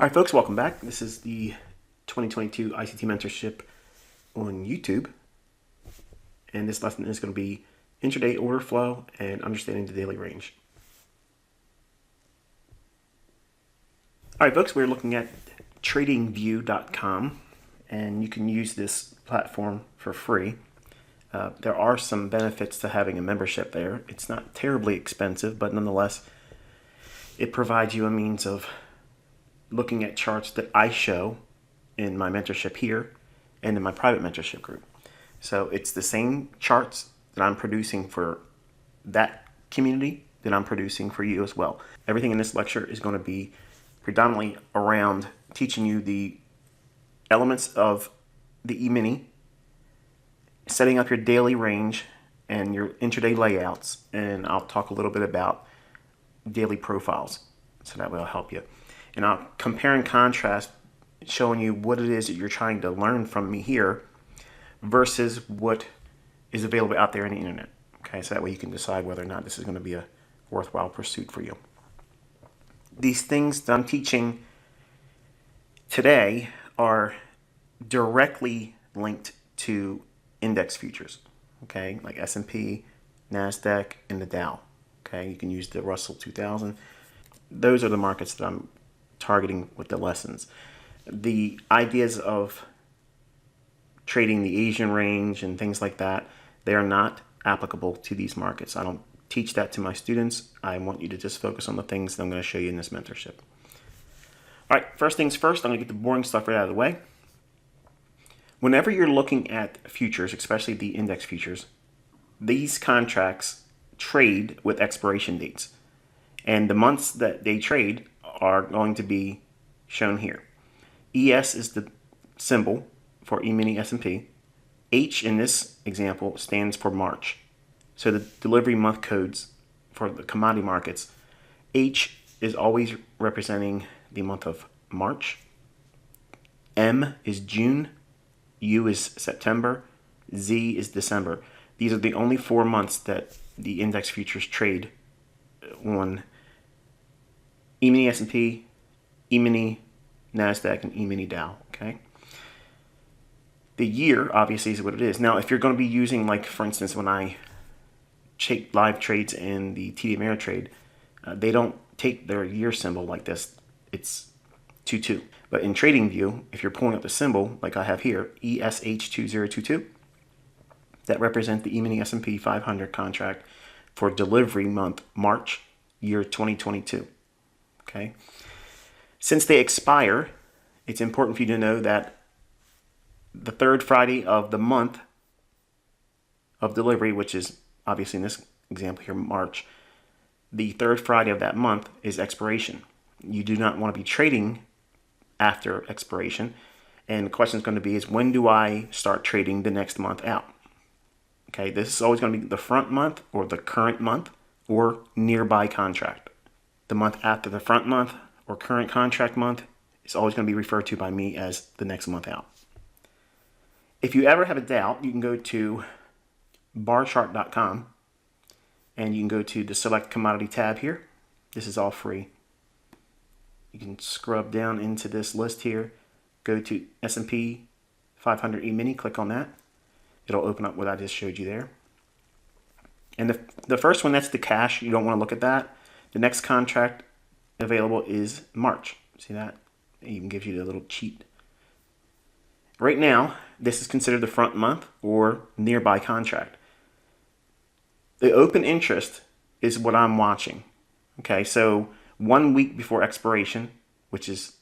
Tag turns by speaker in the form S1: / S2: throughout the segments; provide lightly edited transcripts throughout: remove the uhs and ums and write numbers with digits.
S1: All right, folks, welcome back. This is the 2022 ICT Mentorship on YouTube. And this lesson is going to be intraday order flow and understanding the daily range. All right, folks, we're looking at tradingview.com, and you can use this platform for free. There are some benefits to having a membership there. It's not terribly expensive, but nonetheless, it provides you a means of looking at charts that I show in my mentorship here and in my private mentorship group. So it's the same charts that I'm producing for that community that I'm producing for you as well. Everything in this lecture is going to be predominantly around teaching you the elements of the E-mini, setting up your daily range and your intraday layouts, and I'll talk a little bit about daily profiles, so that will help you. And I'll compare and contrast, showing you what it is that you're trying to learn from me here versus what is available out there on the internet. Okay, so that way you can decide whether or not this is going to be a worthwhile pursuit for you. These things that I'm teaching today are directly linked to index futures, okay, like S&P, NASDAQ, and the Dow. Okay, you can use the Russell 2000. Those are the markets that I'm targeting with the lessons. The ideas of trading the Asian range and things like that, they are not applicable to these markets. I don't teach that to my students. I want you to just focus on the things that I'm going to show you in this mentorship. All right, first things first, I'm going to get the boring stuff right out of the way. Whenever you're looking at futures, especially the index futures, these contracts trade with expiration dates. And the months that they trade are going to be shown here. ES is the symbol for E-mini S&P. H in this example stands for March. So the delivery month codes for the commodity markets, H is always representing the month of March. M is June. U is September. Z is December. These are the only 4 months that the index futures trade on E-mini S&P, E-mini NASDAQ, and E-mini Dow. Okay. The year obviously is what it is. Now, if you're going to be using, like for instance, when I take live trades in the TD Ameritrade, they don't take their year symbol like this. It's 22. But in TradingView, if you're pulling up the symbol like I have here, ESH2022, that represents the E-mini S&P 500 contract for delivery month March, year 2022. Okay. Since they expire, it's important for you to know that the third Friday of the month of delivery, which is obviously in this example here, March, the third Friday of that month is expiration. You do not want to be trading after expiration. And the question is going to be is, when do I start trading the next month out? Okay, this is always going to be the front month or the current month or nearby contract. The month after the front month or current contract month is always going to be referred to by me as the next month out. If you ever have a doubt, you can go to barchart.com and you can go to the select commodity tab here. This is all free. You can scrub down into this list here, go to S&P 500 E-mini, click on that. It'll open up what I just showed you there. And the first one, that's the cash. You don't want to look at that. The next contract available is March. See that? It even gives you the little cheat. Right now, this is considered the front month or nearby contract. The open interest is what I'm watching. Okay, so 1 week before expiration, which is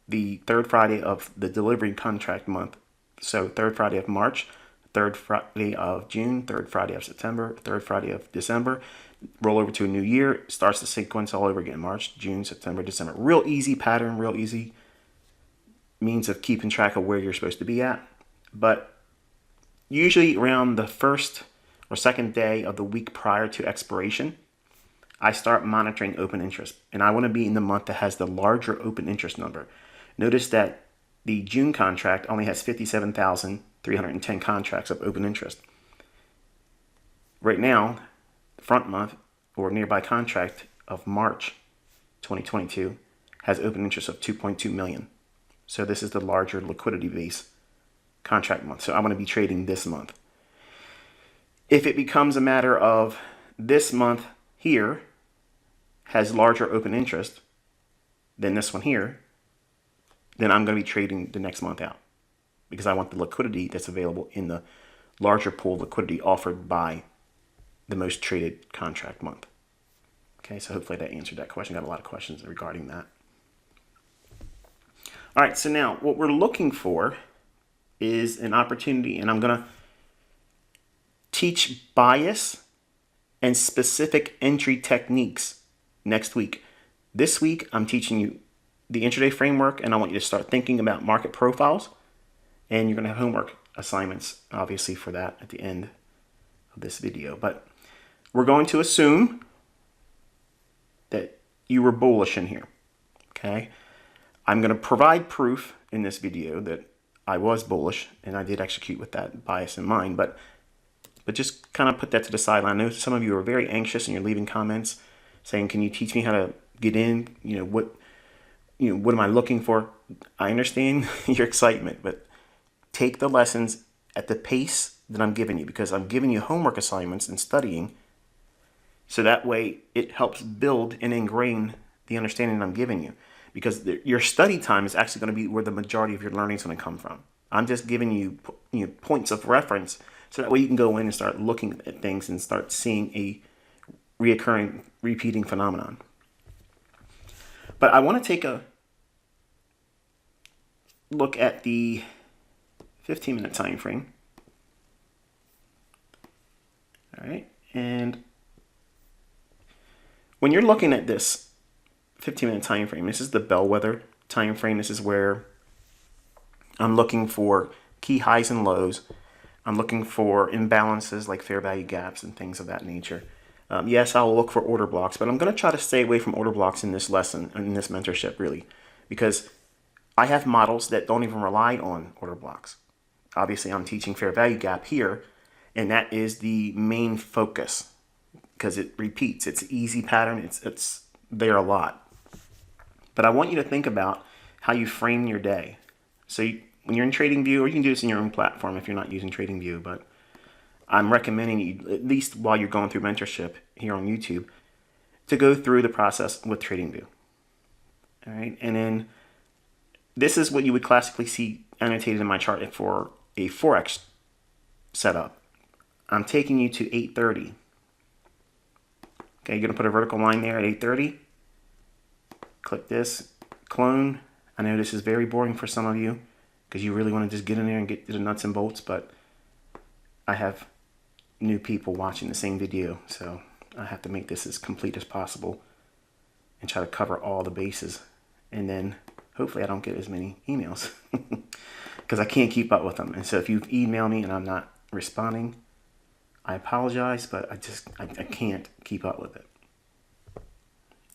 S1: the third Friday of the delivery contract month. So third Friday of March, third Friday of June, third Friday of September, third Friday of December. Roll over to a new year, starts the sequence all over again. March, June, September, December. Real easy pattern, real easy means of keeping track of where you're supposed to be at. But usually around the first or second day of the week prior to expiration, I start monitoring open interest. And I want to be in the month that has the larger open interest number. Notice that the June contract only has 57,310 contracts of open interest. Right now, the front month or nearby contract of March 2022 has open interest of 2.2 million. So this is the larger liquidity base contract month. So I'm going to be trading this month. If it becomes a matter of this month here has larger open interest than this one here, then I'm going to be trading the next month out because I want the liquidity that's available in the larger pool of liquidity offered by the most traded contract month. Okay, so hopefully that answered that question. Got a lot of questions regarding that. All right, so now what we're looking for is an opportunity, and I'm going to teach bias and specific entry techniques next week. This week, I'm teaching you the intraday framework, and I want you to start thinking about market profiles, and you're going to have homework assignments, obviously, for that at the end of this video. But we're going to assume that you were bullish in here, okay? I'm going to provide proof in this video that I was bullish, and I did execute with that bias in mind, but just kind of put that to the side. I know some of you are very anxious and you're leaving comments saying, can you teach me how to get in? What am I looking for? I understand your excitement, but take the lessons at the pace that I'm giving you, because I'm giving you homework assignments and studying, so that way it helps build and ingrain the understanding I'm giving you, because your study time is actually going to be where the majority of your learning is going to come from. I'm just giving you, points of reference, so that way you can go in and start looking at things and start seeing a repeating phenomenon. But I want to take a look at the 15-minute time frame. All right, and when you're looking at this 15-minute time frame, this is the bellwether time frame. This is where I'm looking for key highs and lows. I'm looking for imbalances like fair value gaps and things of that nature. Yes, I'll look for order blocks, but I'm going to try to stay away from order blocks in this lesson, in this mentorship, really, because I have models that don't even rely on order blocks. Obviously, I'm teaching fair value gap here, and that is the main focus because it repeats. It's an easy pattern. It's there a lot. But I want you to think about how you frame your day. So when you're in TradingView, or you can do this in your own platform if you're not using TradingView, but I'm recommending you, at least while you're going through mentorship here on YouTube, to go through the process with TradingView. All right, and then this is what you would classically see annotated in my chart for a Forex setup. I'm taking you to 8:30. Okay, you're gonna put a vertical line there at 8:30. Click this, clone. I know this is very boring for some of you because you really want to just get in there and get to the nuts and bolts, but I have new people watching the same video, so I have to make this as complete as possible and try to cover all the bases. And then hopefully I don't get as many emails because I can't keep up with them. And so if you've emailed me and I'm not responding, I apologize, but I can't keep up with it.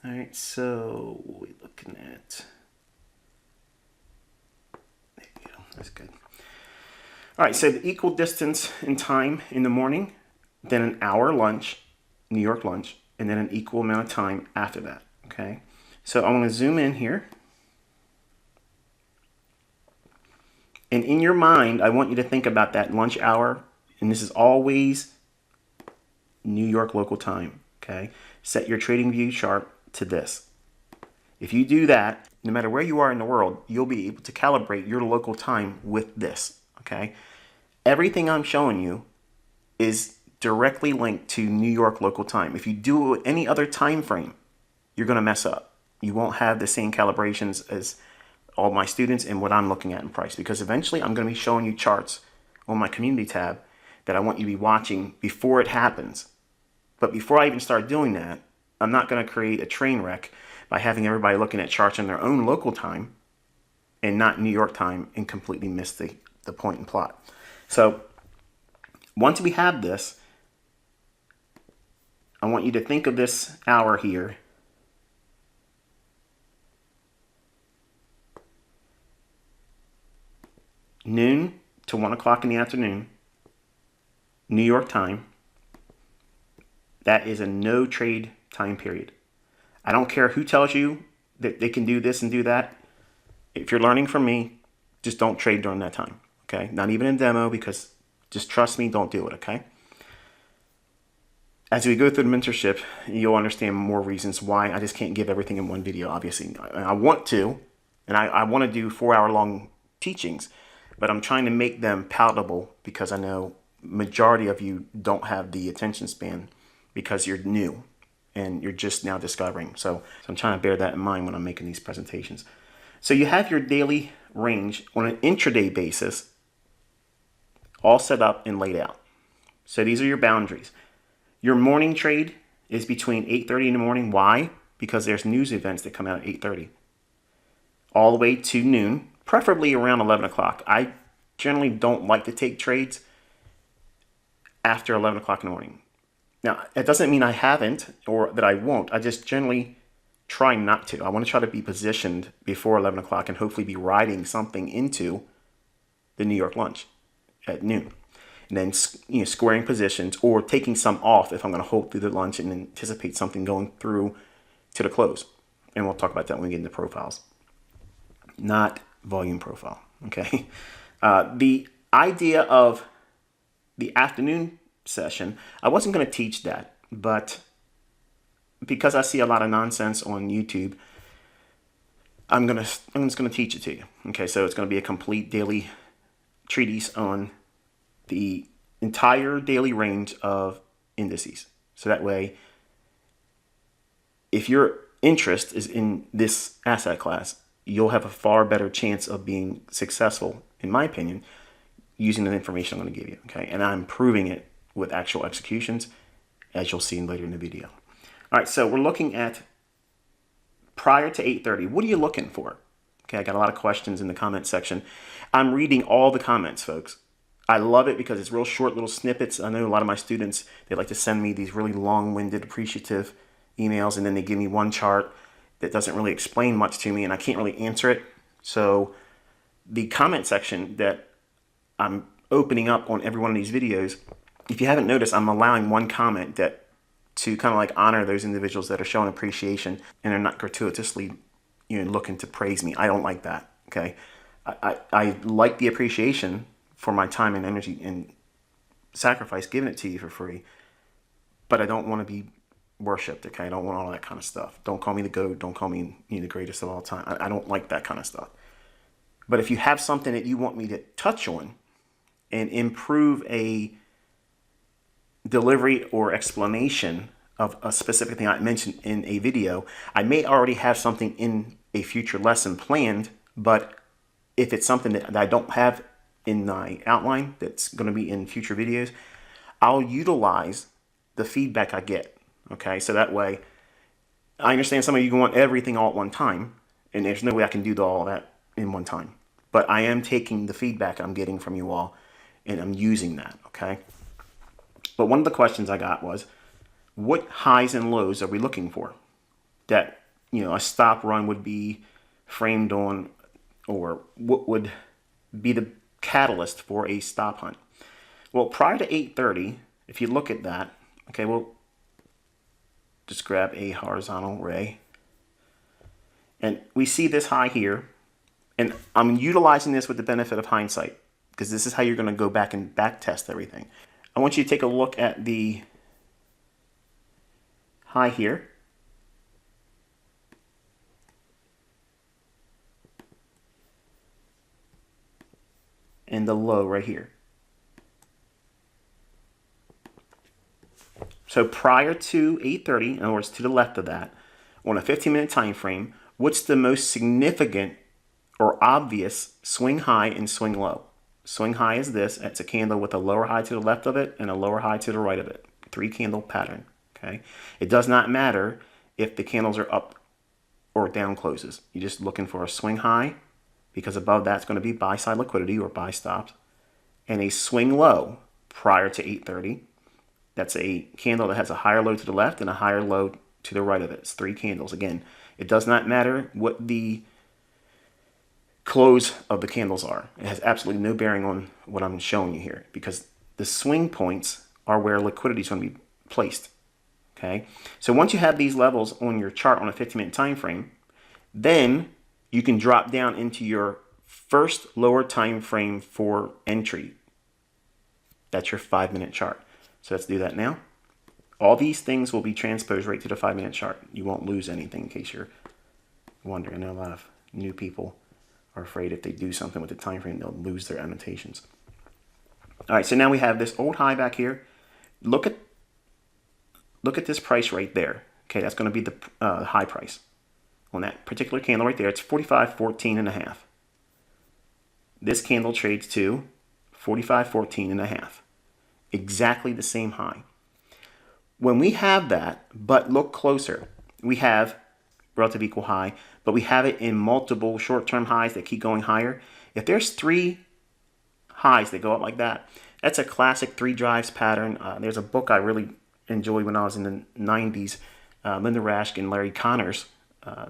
S1: All right, so what are we looking at? There you go, that's good. All right, so the equal distance in time in the morning, then an hour lunch, New York lunch, and then an equal amount of time after that, okay? So I'm gonna zoom in here. And in your mind, I want you to think about that lunch hour, and this is always New York local time, okay? Set your TradingView chart to this. If you do that, no matter where you are in the world, you'll be able to calibrate your local time with this, okay? Everything I'm showing you is directly linked to New York local time. If you do any other time frame, you're gonna mess up. You won't have the same calibrations as all my students and what I'm looking at in price, because eventually I'm gonna be showing you charts on my community tab that I want you to be watching before it happens. But before I even start doing that, I'm not gonna create a train wreck by having everybody looking at charts on their own local time and not New York time and completely miss the point and plot. So once we have this, I want you to think of this hour here noon to 1 o'clock in the afternoon, New York time. That is a no trade time period. I don't care who tells you that they can do this and do that. If you're learning from me, just don't trade during that time. Okay, not even in demo, because just trust me, don't do it. Okay. As we go through the mentorship, you'll understand more reasons why I just can't give everything in one video. Obviously, I want to, and I want to do 4-hour long teachings, but I'm trying to make them palatable, because I know majority of you don't have the attention span because you're new and you're just now discovering. So I'm trying to bear that in mind when I'm making these presentations. So you have your daily range on an intraday basis all set up and laid out. So these are your boundaries. Your morning trade is between 8:30 in the morning. Why? Because there's news events that come out at 8:30. All the way to noon, preferably around 11 o'clock. I generally don't like to take trades after 11 o'clock in the morning. Now, that doesn't mean I haven't or that I won't. I just generally try not to. I want to try to be positioned before 11 o'clock and hopefully be riding something into the New York lunch at noon. And then, squaring positions or taking some off if I'm going to hold through the lunch and anticipate something going through to the close. And we'll talk about that when we get into profiles. Not volume profile, okay? The idea of the afternoon session, I wasn't going to teach that, but because I see a lot of nonsense on YouTube, I'm just going to teach it to you. Okay, so it's going to be a complete daily treatise on the entire daily range of indices. So that way, if your interest is in this asset class, you'll have a far better chance of being successful, in my opinion, using the information I'm going to give you. Okay, and I'm proving it with actual executions, as you'll see later in the video. All right, so we're looking at prior to 8:30. What are you looking for? Okay, I got a lot of questions in the comment section. I'm reading all the comments, folks. I love it because it's real short little snippets. I know a lot of my students, they like to send me these really long-winded, appreciative emails, and then they give me one chart that doesn't really explain much to me, and I can't really answer it. So the comment section that I'm opening up on every one of these videos, if you haven't noticed, I'm allowing one comment that to kind of like honor those individuals that are showing appreciation and they're not gratuitously looking to praise me. I don't like that. Okay, I like the appreciation for my time and energy and sacrifice, giving it to you for free, but I don't want to be worshipped. Okay, I don't want all that kind of stuff. Don't call me the GOAT. Don't call me the greatest of all time. I don't like that kind of stuff. But if you have something that you want me to touch on and improve a delivery or explanation of a specific thing I mentioned in a video, I may already have something in a future lesson planned, but if it's something that I don't have in my outline that's going to be in future videos, I'll utilize the feedback I get. Okay, so that way, I understand some of you want everything all at one time, and there's no way I can do all that in one time. But I am taking the feedback I'm getting from you all, and I'm using that, okay? But one of the questions I got was, what highs and lows are we looking for that, a stop run would be framed on, or what would be the catalyst for a stop hunt? Well, prior to 8:30, if you look at that, okay, we'll just grab a horizontal ray, and we see this high here, and I'm utilizing this with the benefit of hindsight, because this is how you're going to go back and back test everything. I want you to take a look at the high here, and the low right here. So prior to 8:30, in other words, to the left of that, on a 15-minute time frame, what's the most significant or obvious swing high and swing low? Swing high is this. It's a candle with a lower high to the left of it and a lower high to the right of it. 3-candle pattern. Okay. It does not matter if the candles are up or down closes. You're just looking for a swing high, because above that's going to be buy side liquidity or buy stops, and a swing low prior to 8:30. That's a candle that has a higher low to the left and a higher low to the right of it. It's 3 candles. Again, it does not matter what the close of the candles are. It has absolutely no bearing on what I'm showing you here, because the swing points are where liquidity is going to be placed. Okay, so once you have these levels on your chart on a 15-minute time frame, Then you can drop down into your first lower time frame for entry. That's your 5-minute chart. So let's do that now. All these things will be transposed right to the 5-minute chart. You won't lose anything, in case you're wondering. I know a lot of new people are afraid if they do something with the time frame, they'll lose their annotations. All right, so now we have this old high back here. Look at this price right there. Okay, that's going to be the high price on that particular candle right there. It's 45.14 and a half. This candle trades to 45.14 and a half. Exactly the same high. When we have that, but look closer, we have relative equal high, but we have it in multiple short-term highs that keep going higher. If there's 3 highs that go up like that, that's a classic 3 drives pattern. There's a book I really enjoyed when I was in the 90s, Linda Raschke and Larry Connor's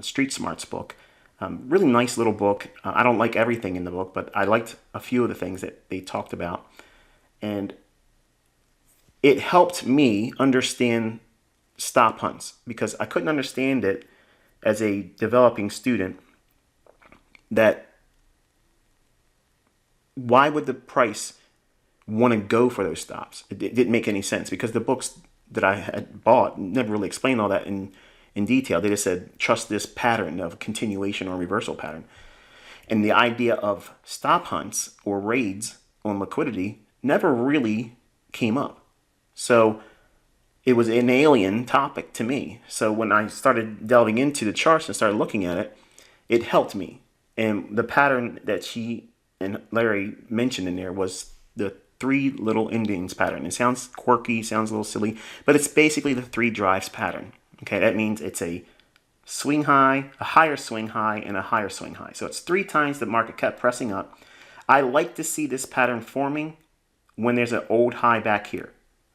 S1: Street Smarts book. Really nice little book. I don't like everything in the book, but I liked a few of the things that they talked about. And it helped me understand stop hunts, because I couldn't understand it as a developing student, that why would the price want to go for those stops? It didn't make any sense, because the books that I had bought never really explained all that in detail. They just said, trust this pattern of continuation or reversal pattern. And the idea of stop hunts or raids on liquidity never really came up. So it was an alien topic to me. So when I started delving into the charts and started looking at it, it helped me. And the pattern that she and Larry mentioned in there was the 3 little Indians pattern. It sounds quirky, sounds a little silly, but it's basically the 3 drives pattern. Okay, that means it's a swing high, a higher swing high, and a higher swing high. So it's 3 times the market kept pressing up. I like to see this pattern forming when there's an old high back here.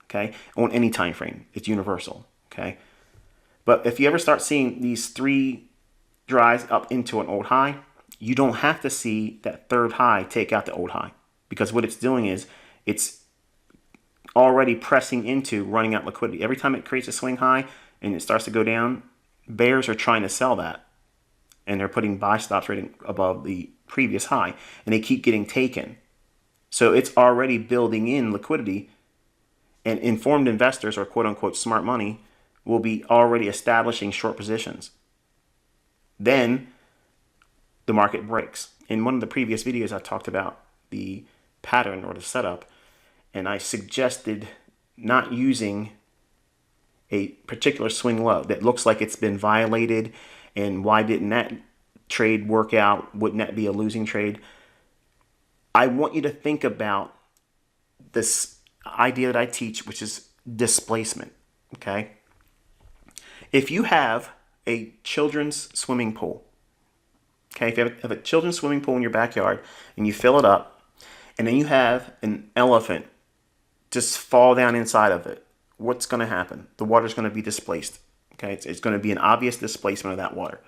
S1: Okay, on any time frame, it's universal. Okay, but if you ever start seeing these 3 drives up into an old high, you don't have to see that 3rd high take out the old high, because what it's doing is it's already pressing into running out liquidity. Every time it creates a swing high and it starts to go down, bears are trying to sell that, and they're putting buy stops right above the previous high, and they keep getting taken. So it's already building in liquidity. And informed investors, or quote unquote smart money, will be already establishing short positions. Then the market breaks. In one of the previous videos, I talked about the pattern or the setup, and I suggested not using a particular swing low that looks like it's been violated, and why didn't that trade work out? Wouldn't that be a losing trade? I want you to think about this idea that I teach, which is displacement. Okay, if you have a children's swimming pool, okay, if you have a children's swimming pool in your backyard and you fill it up, and then you have an elephant just fall down inside of it, what's going to happen? The water's going to be displaced. Okay, it's going to be an obvious displacement of that water.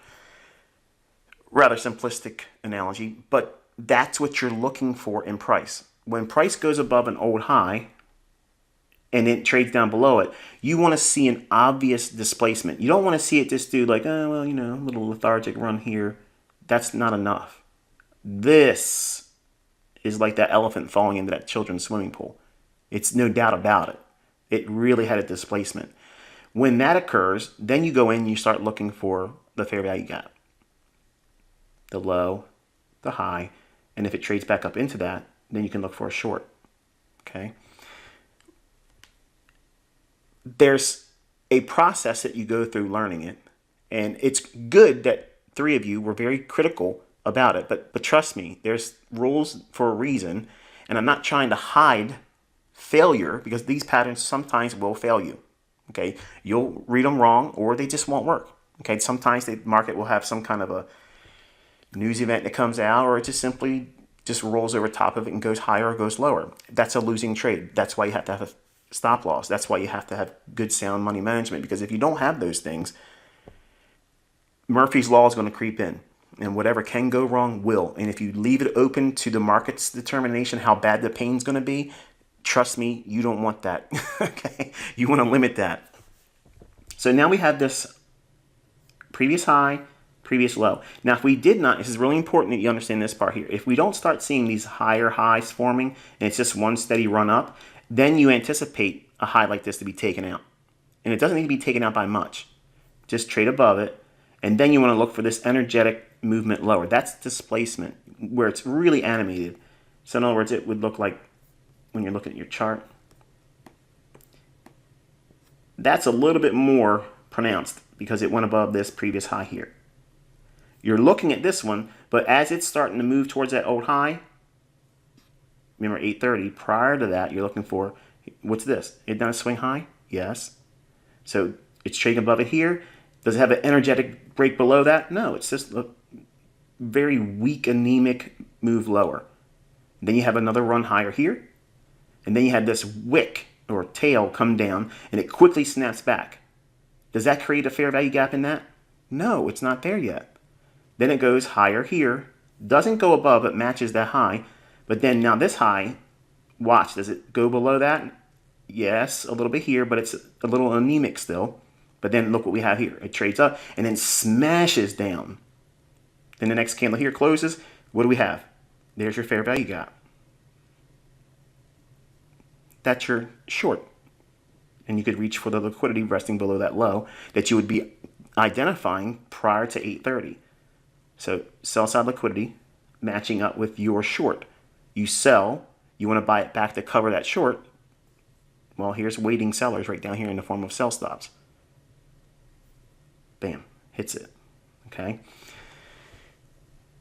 S1: Rather simplistic analogy, but that's what you're looking for in price. When price goes above an old high and it trades down below it, you want to see an obvious displacement. You don't want to see it just do like, oh, well, a little lethargic run here. That's not enough. This is like that elephant falling into that children's swimming pool. It's no doubt about it. It really had a displacement. When that occurs, then you go in and you start looking for the fair value gap, the low, the high, and if it trades back up into that, then you can look for a short. Okay. There's a process that you go through learning it, and it's good that 3 of you were very critical about it, but trust me, there's rules for a reason, and I'm not trying to hide failure, because these patterns sometimes will fail you. Okay, you'll read them wrong, or they just won't work. Okay, sometimes the market will have some kind of a news event that comes out, or it just simply just rolls over top of it and goes higher or goes lower. That's a losing trade. That's why you have to have a stop loss. That's why you have to have good sound money management, because if you don't have those things, Murphy's Law is going to creep in, and whatever can go wrong will. And if you leave it open to the market's determination how bad the pain's going to be, trust me, you don't want that. Okay, you want to limit that. So now we have this previous high, previous low. Now, if we did not, this is really important that you understand this part here. If we don't start seeing these higher highs forming and it's just one steady run up, then you anticipate a high like this to be taken out. And it doesn't need to be taken out by much. Just trade above it. And then you want to look for this energetic movement lower. That's displacement, where it's really animated. So in other words, it would look like when you're looking at your chart. That's a little bit more pronounced because it went above this previous high here. You're looking at this one, but as it's starting to move towards that old high, remember 830, prior to that, you're looking for, what's this? It done a swing high? Yes. So it's trading above it here. Does it have an energetic break below that? No, it's just a very weak, anemic move lower. Then you have another run higher here. And then you have this wick or tail come down, and it quickly snaps back. Does that create a fair value gap in that? No, it's not there yet. Then it goes higher here, doesn't go above, it matches that high. But then now this high, watch, does it go below that? Yes, a little bit here, but it's a little anemic still. But then look what we have here. It trades up and then smashes down. Then the next candle here closes. What do we have? There's your fair value gap. That's your short. And you could reach for the liquidity resting below that low that you would be identifying prior to 830. So sell side liquidity matching up with your short. You sell, you want to buy it back to cover that short. Well, here's waiting sellers right down here in the form of sell stops. Bam, hits it. Okay.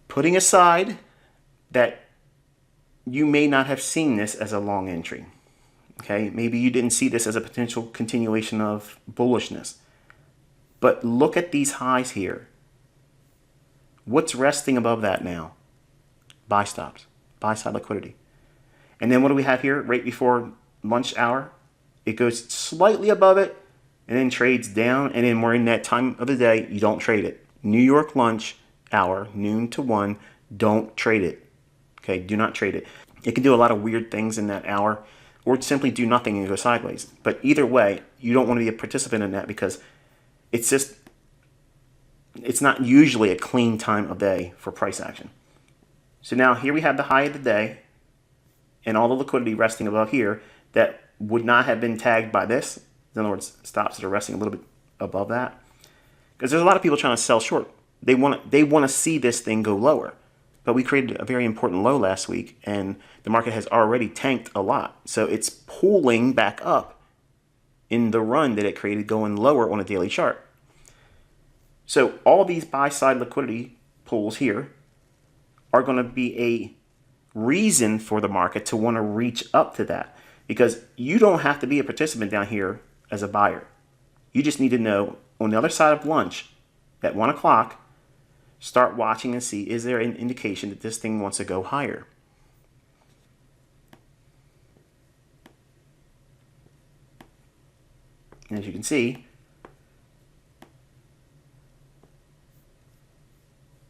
S1: Putting aside that you may not have seen this as a long entry. Okay, maybe you didn't see this as a potential continuation of bullishness. But look at these highs here. What's resting above that now? Buy stops, buy side liquidity. And then what do we have here right before lunch hour? It goes slightly above it and then trades down. And then more in that time of the day, you don't trade it. New York lunch hour, noon to 1, don't trade it. Okay, do not trade it. It can do a lot of weird things in that hour, or simply do nothing and go sideways. But either way, you don't want to be a participant in that because it's not usually a clean time of day for price action. So now here we have the high of the day and all the liquidity resting above here that would not have been tagged by this. In other words, stops that are resting a little bit above that. Because there's a lot of people trying to sell short. They want to see this thing go lower. But we created a very important low last week, and the market has already tanked a lot. So it's pulling back up in the run that it created going lower on a daily chart. So all these buy-side liquidity pools here are going to be a reason for the market to want to reach up to that. Because you don't have to be a participant down here as a buyer. You just need to know on the other side of lunch at 1 o'clock, start watching and see, is there an indication that this thing wants to go higher? And as you can see,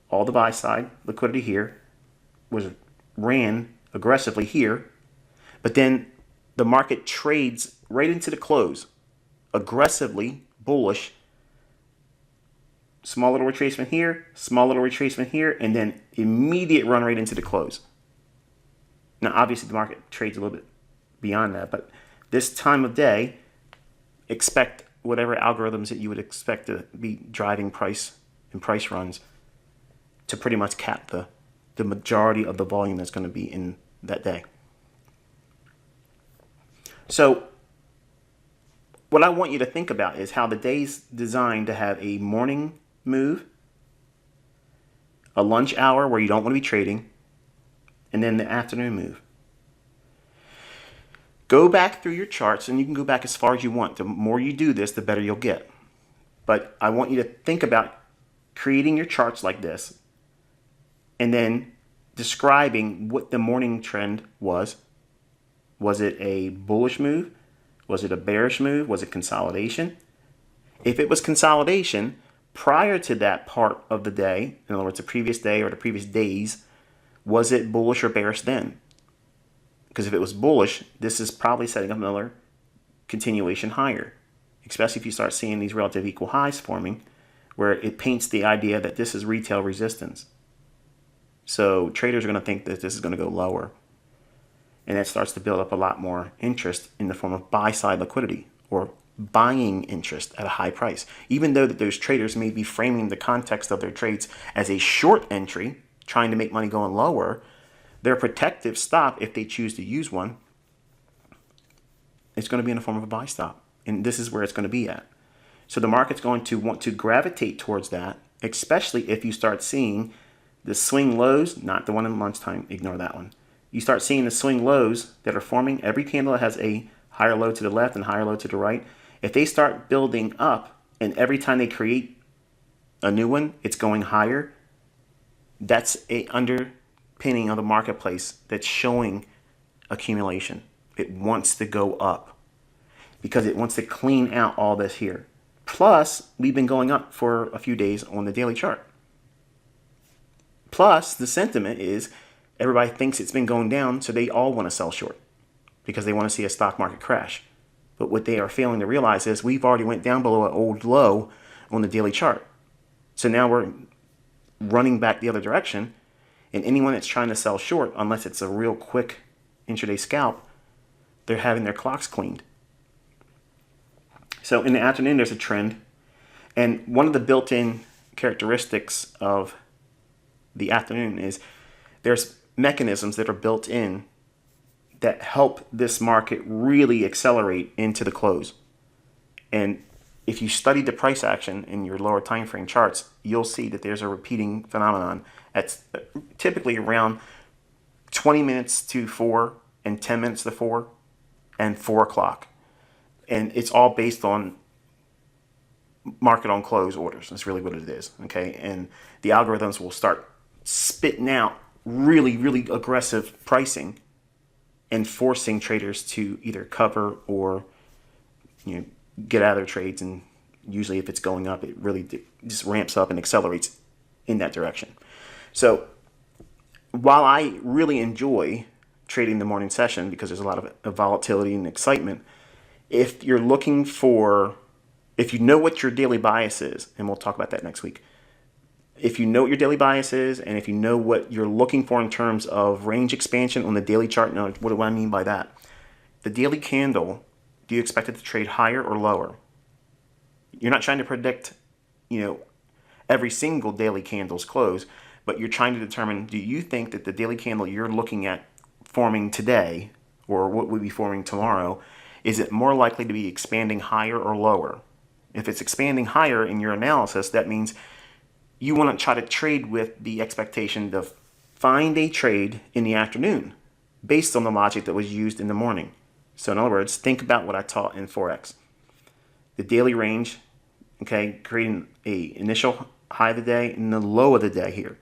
S1: all the buy side liquidity here ran aggressively here, but then the market trades right into the close, aggressively bullish. Small little retracement here, small little retracement here, and then immediate run right into the close. Now, obviously, the market trades a little bit beyond that, but this time of day, expect whatever algorithms that you would expect to be driving price and price runs to pretty much cap the majority of the volume that's going to be in that day. So what I want you to think about is how the day's designed to have a morning move, a lunch hour where you don't want to be trading, and then the afternoon move. Go back through your charts, and you can go back as far as you want. The more you do this, the better you'll get. But I want you to think about creating your charts like this and then describing what the morning trend was. Was it a bullish move? Was it a bearish move? Was it consolidation? If it was consolidation, prior to that part of the day, in other words, the previous day or the previous days, was it bullish or bearish then? Because if it was bullish, this is probably setting up another continuation higher, especially if you start seeing these relative equal highs forming where it paints the idea that this is retail resistance. So traders are going to think that this is going to go lower. And that starts to build up a lot more interest in the form of buy-side liquidity or buying interest at a high price. Even though that those traders may be framing the context of their trades as a short entry, trying to make money going lower, their protective stop, if they choose to use one, it's going to be in the form of a buy stop. And this is where it's going to be at. So the market's going to want to gravitate towards that, especially if you start seeing the swing lows, not the one in lunchtime, ignore that one. You start seeing the swing lows that are forming. Every candle that has a higher low to the left and higher low to the right. If they start building up, and every time they create a new one, it's going higher, that's a underpinning of the marketplace that's showing accumulation. It wants to go up because it wants to clean out all this here. Plus, we've been going up for a few days on the daily chart. Plus, the sentiment is everybody thinks it's been going down, so they all want to sell short because they want to see a stock market crash. But what they are failing to realize is we've already went down below an old low on the daily chart. So now we're running back the other direction, and anyone that's trying to sell short, unless it's a real quick intraday scalp, they're having their clocks cleaned. So in the afternoon, there's a trend, and one of the built-in characteristics of the afternoon is there's mechanisms that are built in that help this market really accelerate into the close. And if you study the price action in your lower time frame charts, you'll see that there's a repeating phenomenon at typically around 20 minutes to 4 and 10 minutes to 4 and 4 o'clock. And it's all based on market on close orders. That's really what it is. Okay. And the algorithms will start spitting out really, really aggressive pricing and forcing traders to either cover or, get out of their trades. And usually if it's going up, it really just ramps up and accelerates in that direction. So while I really enjoy trading the morning session because there's a lot of volatility and excitement, if you're looking for, if you know what your daily bias is, and we'll talk about that next week, if you know what your daily bias is, and if you know what you're looking for in terms of range expansion on the daily chart, now what do I mean by that? The daily candle, do you expect it to trade higher or lower? You're not trying to predict, every single daily candle's close, but you're trying to determine, do you think that the daily candle you're looking at forming today, or what would be forming tomorrow, is it more likely to be expanding higher or lower? If it's expanding higher in your analysis, that means you want to try to trade with the expectation to find a trade in the afternoon based on the logic that was used in the morning. So in other words, think about what I taught in Forex. The daily range, creating a initial high of the day and the low of the day here.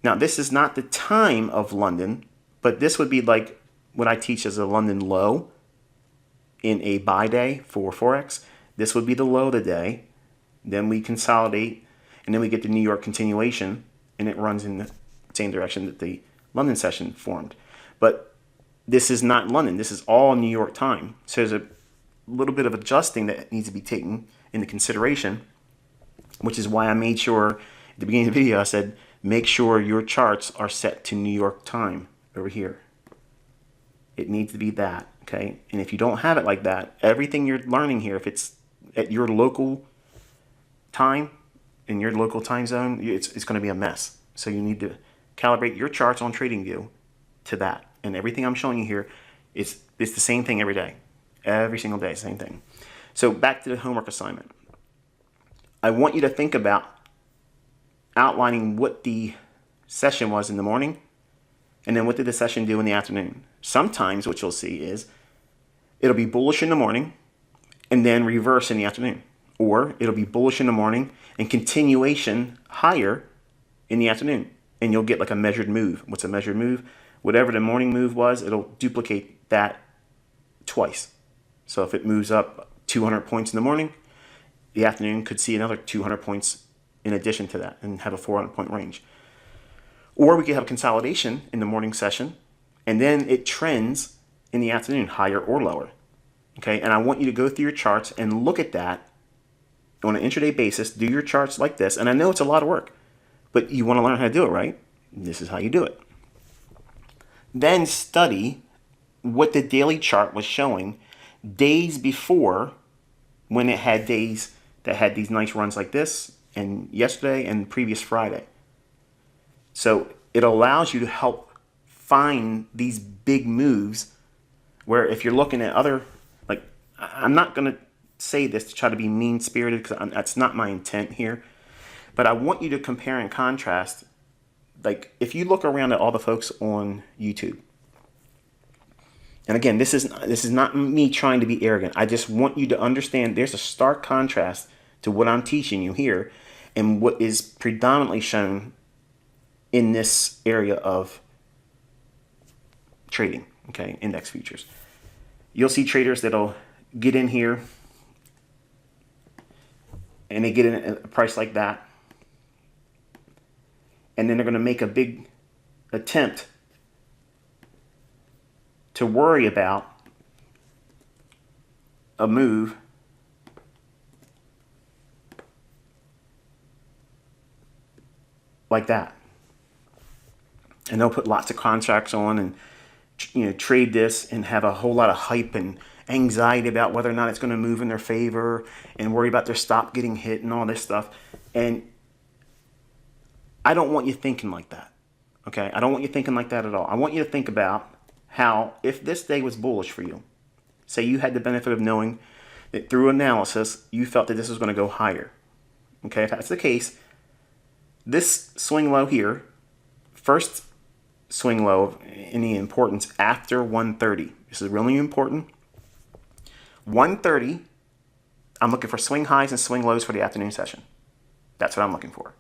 S1: Now, this is not the time of London, but this would be like what I teach as a London low in a buy day for Forex. This would be the low of the day. Then we consolidate, and then we get the New York continuation, and it runs in the same direction that the London session formed. But this is not London. This is all New York time. So there's a little bit of adjusting that needs to be taken into consideration, which is why I made sure at the beginning of the video I said, make sure your charts are set to New York time over here. It needs to be that, okay? And if you don't have it like that, everything you're learning here, if it's at your local time, in your local time zone, it's going to be a mess. So you need to calibrate your charts on TradingView to that. And everything I'm showing you here is the same thing every day. Every single day, same thing. So back to the homework assignment. I want you to think about outlining what the session was in the morning, and then what did the session do in the afternoon. Sometimes what you'll see is it'll be bullish in the morning and then reverse in the afternoon. Or it'll be bullish in the morning and continuation higher in the afternoon. And you'll get like a measured move. What's a measured move? Whatever the morning move was, it'll duplicate that twice. So if it moves up 200 points in the morning, the afternoon could see another 200 points in addition to that and have a 400 point range. Or we could have consolidation in the morning session, and then it trends in the afternoon, higher or lower. Okay, and I want you to go through your charts and look at that on an intraday basis, do your charts like this. And I know it's a lot of work, but you want to learn how to do it, right? This is how you do it. Then study what the daily chart was showing days before, when it had days that had these nice runs like this, and yesterday and previous Friday. So it allows you to help find these big moves where if you're looking at other, like, I'm not going to say this to try to be mean-spirited, because that's not my intent here, but I want you to compare and contrast. Like, if you look around at all the folks on YouTube, and again, this is not me trying to be arrogant. I just want you to understand there's a stark contrast to what I'm teaching you here and what is predominantly shown in this area of trading, okay, index futures. You'll see traders that'll get in here and they get in at a price like that, and then they're going to make a big attempt to worry about a move like that. And they'll put lots of contracts on and trade this and have a whole lot of hype and anxiety about whether or not it's going to move in their favor and worry about their stop getting hit and all this stuff. And I don't want you thinking like that. Okay? I don't want you thinking like that at all. I want you to think about how, if this day was bullish for you, say you had the benefit of knowing that through analysis you felt that this was going to go higher. Okay, if that's the case, this swing low here, first swing low in the importance after 130. This is really important. 130, I'm looking for swing highs and swing lows for the afternoon session. That's what I'm looking for.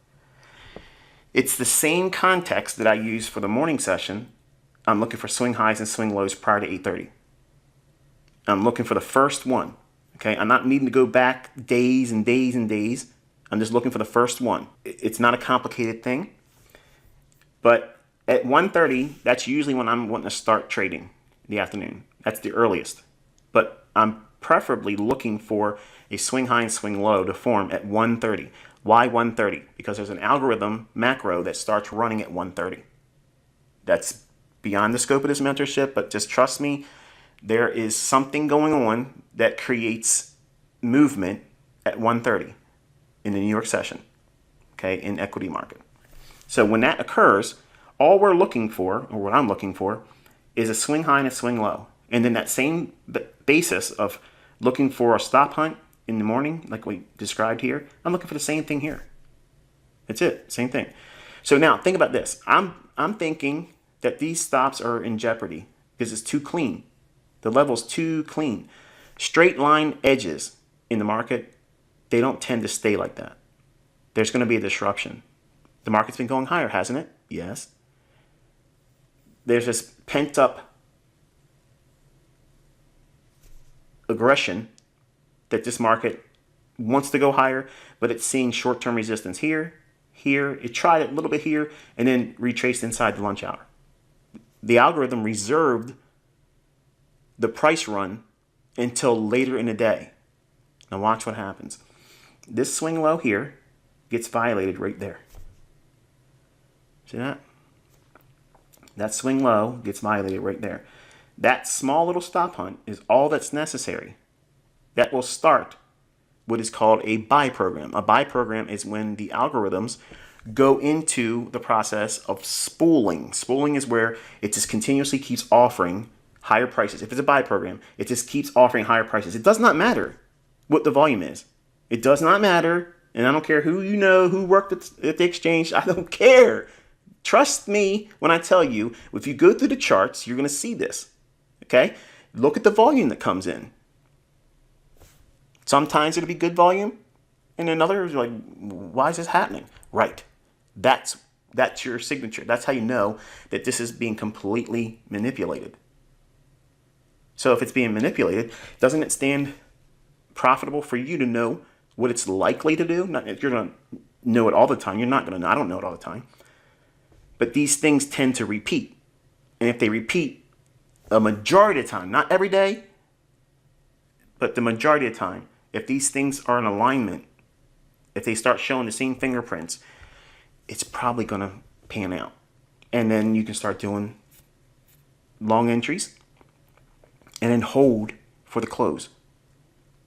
S1: It's the same context that I use for the morning session. I'm looking for swing highs and swing lows prior to 8:30. I'm looking for the first one. Okay, I'm not needing to go back days and days and days. I'm just looking for the first one. It's not a complicated thing. But at 1:30, that's usually when I'm wanting to start trading in the afternoon. That's the earliest. But I'm preferably looking for a swing high and swing low to form at 1:30. Why 1:30? Because there's an algorithm macro that starts running at 1:30. That's beyond the scope of this mentorship, but just trust me, there is something going on that creates movement at 1:30 in the New York session, okay, in equity market. So when that occurs, all we're looking for, or what I'm looking for, is a swing high and a swing low. And then that same basis of looking for a stop hunt in the morning, like we described here, I'm looking for the same thing here. That's it, same thing. So now think about this. I'm thinking that these stops are in jeopardy because it's too clean. The level's too clean. Straight line edges in the market, they don't tend to stay like that. There's going to be a disruption. The market's been going higher, hasn't it? Yes. There's this pent up aggression that this market wants to go higher, but it's seeing short-term resistance here, here. It tried it a little bit here, and then retraced inside the lunch hour. The algorithm reserved the price run until later in the day. Now watch what happens. This swing low here gets violated right there. See that? That swing low gets violated right there. That small little stop hunt is all that's necessary. That will start what is called a buy program. A buy program is when the algorithms go into the process of spooling. Spooling is where it just continuously keeps offering higher prices. If it's a buy program, it just keeps offering higher prices. It does not matter what the volume is. It does not matter. And I don't care who you know, who worked at the exchange. I don't care. Trust me when I tell you, if you go through the charts, you're going to see this. Okay? Look at the volume that comes in. Sometimes it'll be good volume, and then others are like, why is this happening? Right. That's your signature. That's how you know that this is being completely manipulated. So if it's being manipulated, doesn't it stand profitable for you to know what it's likely to do? Not if you're going to know it all the time. You're not going to know. I don't know it all the time. But these things tend to repeat. And if they repeat a majority of the time, not every day, but the majority of the time, if these things are in alignment, if they start showing the same fingerprints, it's probably going to pan out. And then you can start doing long entries and then hold for the close.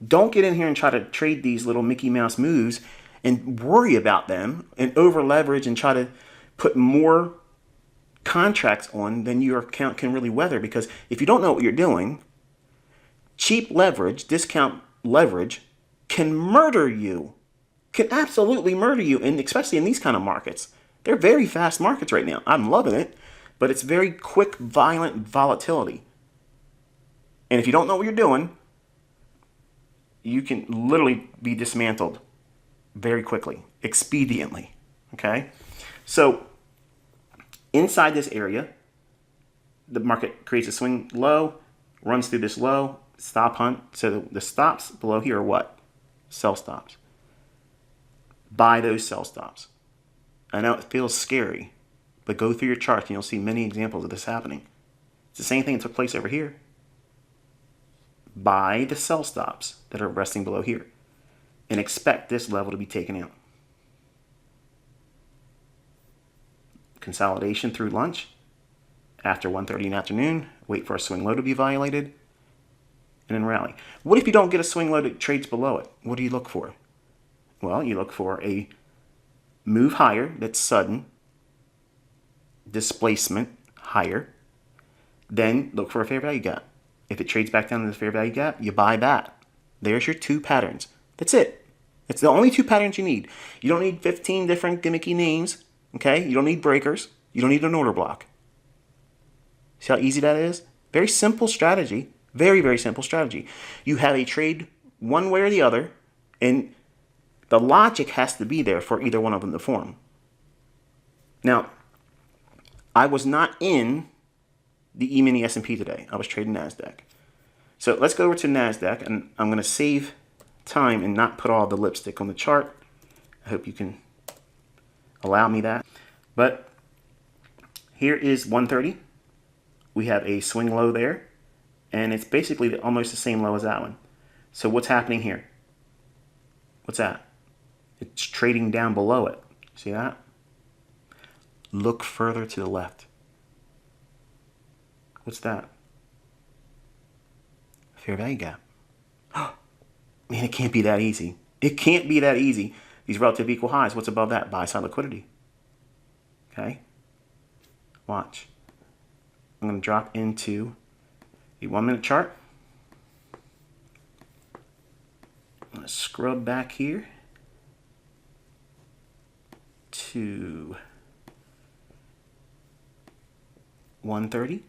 S1: Don't get in here and try to trade these little Mickey Mouse moves and worry about them and over leverage and try to put more contracts on than your account can really weather. Because if you don't know what you're doing, cheap leverage, discount leverage can murder you, can absolutely murder you. And especially in these kind of markets, they're very fast markets right now. I'm loving it, but it's very quick, violent volatility. And if you don't know what you're doing, you can literally be dismantled very quickly, expediently. Okay? So inside this area, the market creates a swing low, runs through this low, stop hunt. So the stops below here are what? Sell stops. Buy those sell stops. I know it feels scary, but go through your charts and you'll see many examples of this happening. It's the same thing that took place over here. Buy the sell stops that are resting below here and expect this level to be taken out. Consolidation through lunch. After 1:30 in the afternoon, wait for a swing low to be violated and then rally. What if you don't get a swing low that trades below it? What do you look for? Well, you look for a move higher that's sudden, displacement higher, then look for a fair value gap. If it trades back down to the fair value gap, you buy that. There's your two patterns. That's it. It's the only two patterns you need. You don't need 15 different gimmicky names, okay? You don't need breakers. You don't need an order block. See how easy that is? Very simple strategy. Very, very simple strategy. You have a trade one way or the other, and the logic has to be there for either one of them to form. Now, I was not in the E-mini S&P today. I was trading NASDAQ. So let's go over to NASDAQ, and I'm going to save time and not put all the lipstick on the chart. I hope you can allow me that. But here is 130. We have a swing low there, and it's basically almost the same low as that one. So what's happening here? What's that? It's trading down below it. See that? Look further to the left. What's that? Fair value gap. Man, it can't be that easy. It can't be that easy. These relative equal highs, what's above that? Buy side liquidity. Okay? Watch. I'm going to drop into a 1 minute chart. I'm going to scrub back here to 130.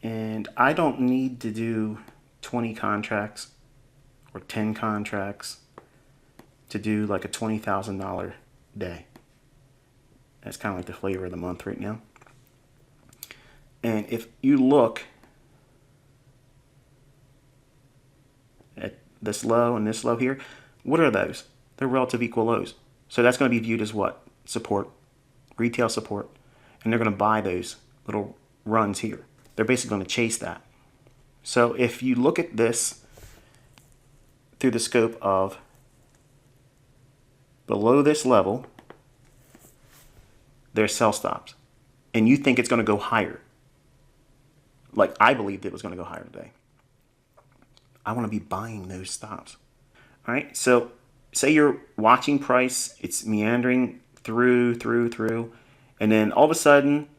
S1: And I don't need to do 20 contracts or 10 contracts to do like a $20,000 day. That's kind of like the flavor of the month right now. And if you look at this low and this low here, what are those? They're relative equal lows. So that's going to be viewed as what? Support, retail support. And they're going to buy those little runs here. They're basically going to chase that. So if you look at this through the scope of below this level, there's sell stops. And you think it's going to go higher. Like I believed it was going to go higher today. I want to be buying those stops. All right, so say you're watching price, it's meandering through, and then all of a sudden,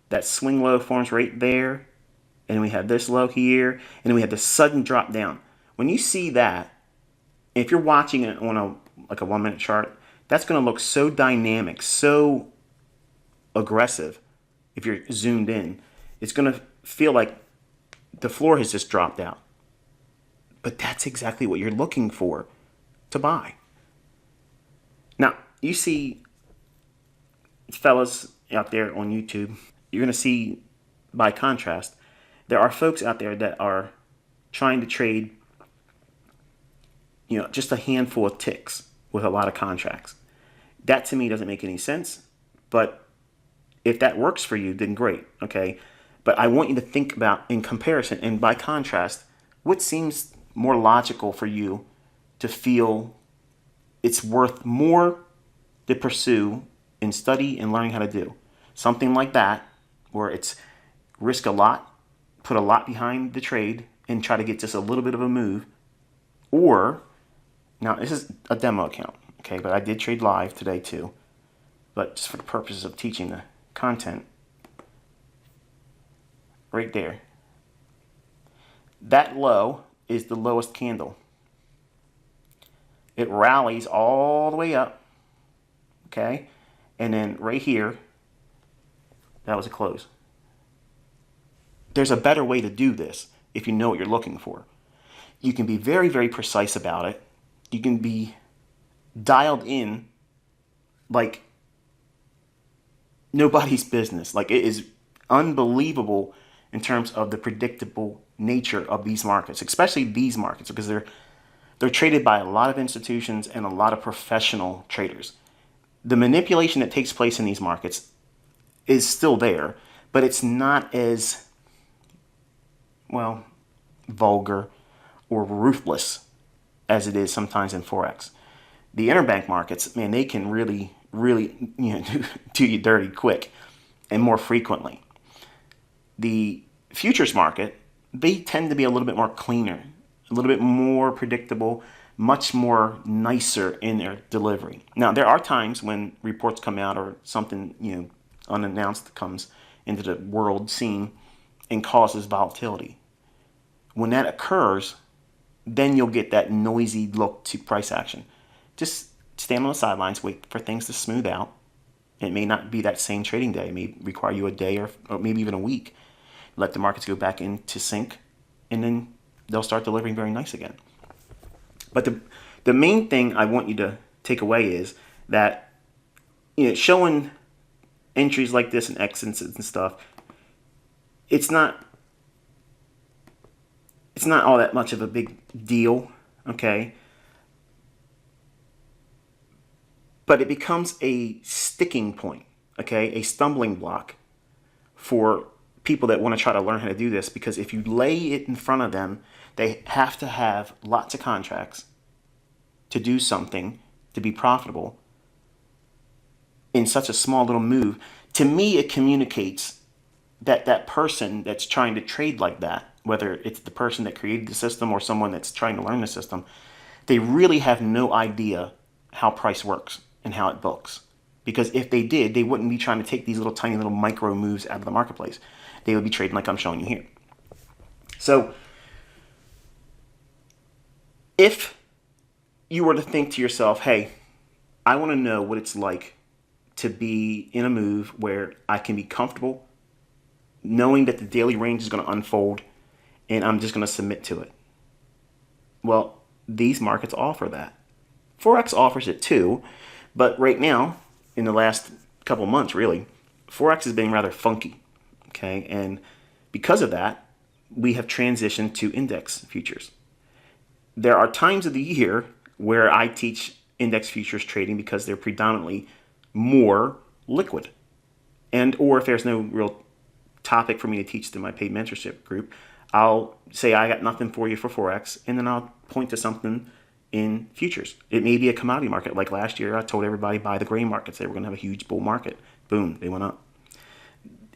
S1: that swing low forms right there, and we have this low here, and then we have this sudden drop down. When you see that, if you're watching it on a 1 minute chart, that's going to look so dynamic, so aggressive. If you're zoomed in, it's going to feel like the floor has just dropped out. But that's exactly what you're looking for to buy. Now, you see fellas out there on YouTube, you're going to see, by contrast, there are folks out there that are trying to trade, just a handful of ticks with a lot of contracts. That to me doesn't make any sense, but if that works for you, then great, okay? But I want you to think about, in comparison and by contrast, what seems more logical for you to feel it's worth more to pursue and study and learning how to do. Something like that, where it's risk a lot, put a lot behind the trade, and try to get just a little bit of a move. Or, now this is a demo account, okay, but I did trade live today too. But just for the purposes of teaching the content, right there, that low is the lowest candle. It rallies all the way up, okay, and then right here, that was a close. There's a better way to do this if you know what you're looking for. You can be very, very precise about it. You can be dialed in like nobody's business. Like, it is unbelievable in terms of the predictable nature of these markets, especially these markets, because they're traded by a lot of institutions and a lot of professional traders. The manipulation that takes place in these markets is still there, but it's not as, well, vulgar or ruthless as it is sometimes in Forex. The interbank markets, man, they can really, really, do you dirty quick and more frequently. The futures market, they tend to be a little bit more cleaner, a little bit more predictable, much more nicer in their delivery. Now, there are times when reports come out or something, unannounced comes into the world scene and causes volatility. When that occurs, then you'll get that noisy look to price action. Just stand on the sidelines, wait for things to smooth out. It may not be that same trading day. It may require you a day or maybe even a week. Let the markets go back into sync, and then they'll start delivering very nice again. But the main thing I want you to take away is that, showing entries like this and exits and stuff, it's not all that much of a big deal, okay? But it becomes a sticking point, okay? A stumbling block for people that want to try to learn how to do this, because if you lay it in front of them, they have to have lots of contracts to do something, to be profitable in such a small little move. To me, it communicates that that person that's trying to trade like that, whether it's the person that created the system or someone that's trying to learn the system, they really have no idea how price works and how it books. Because if they did, they wouldn't be trying to take these little tiny little micro moves out of the marketplace. They would be trading like I'm showing you here. So if you were to think to yourself, hey, I want to know what it's like to be in a move where I can be comfortable knowing that the daily range is going to unfold and I'm just going to submit to it. Well, these markets offer that. Forex offers it too, but right now, in the last couple months really, Forex has been rather funky, okay? And because of that, we have transitioned to index futures. There are times of the year where I teach index futures trading because they're predominantly more liquid. And or if there's no real topic for me to teach to my paid mentorship group, I'll say I got nothing for you for Forex, and then I'll point to something in futures. It may be a commodity market. Like last year, I told everybody buy the grain markets. They were going to have a huge bull market. Boom, they went up.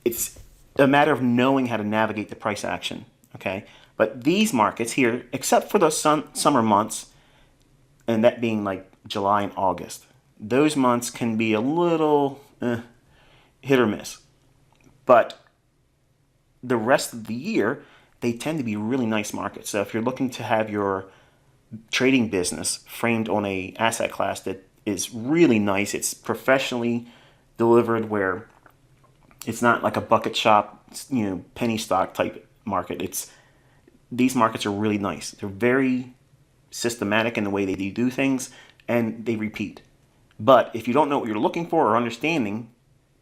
S1: It's a matter of knowing how to navigate the price action, okay? But these markets here, except for the summer months, and that being like July and August, those months can be a little hit or miss. But the rest of the year, they tend to be really nice markets. So if you're looking to have your trading business framed on a asset class that is really nice, it's professionally delivered, where it's not like a bucket shop, penny stock type market. These markets are really nice. They're very systematic in the way they do things, and they repeat. But if you don't know what you're looking for or understanding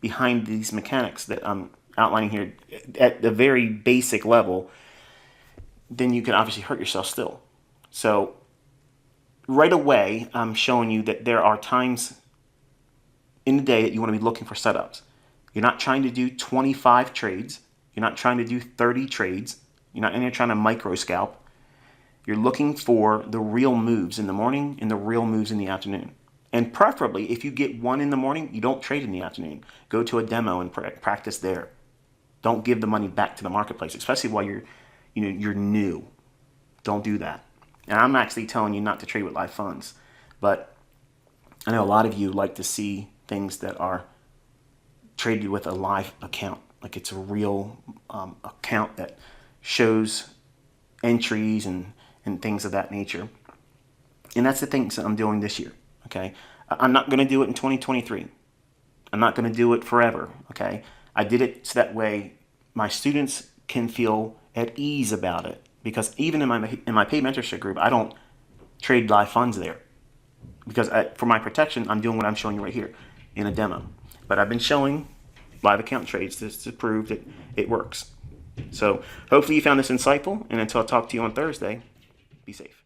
S1: behind these mechanics that I'm outlining here at the very basic level, then you can obviously hurt yourself still. So right away, I'm showing you that there are times in the day that you want to be looking for setups. You're not trying to do 25 trades. You're not trying to do 30 trades. You're not in there trying to micro scalp. You're looking for the real moves in the morning and the real moves in the afternoon. And preferably, if you get one in the morning, you don't trade in the afternoon. Go to a demo and practice there. Don't give the money back to the marketplace, especially while you're new. Don't do that. And I'm actually telling you not to trade with live funds, but I know a lot of you like to see things that are traded with a live account, like it's a real account that shows entries and things of that nature. And that's the things that I'm doing this year. Okay, I'm not going to do it in 2023. I'm not going to do it forever. Okay, I did it so that way my students can feel at ease about it, because even in my paid mentorship group, I don't trade live funds there, because for my protection, I'm doing what I'm showing you right here in a demo. But I've been showing live account trades to prove that it works. So hopefully you found this insightful, and until I talk to you on Thursday, be safe.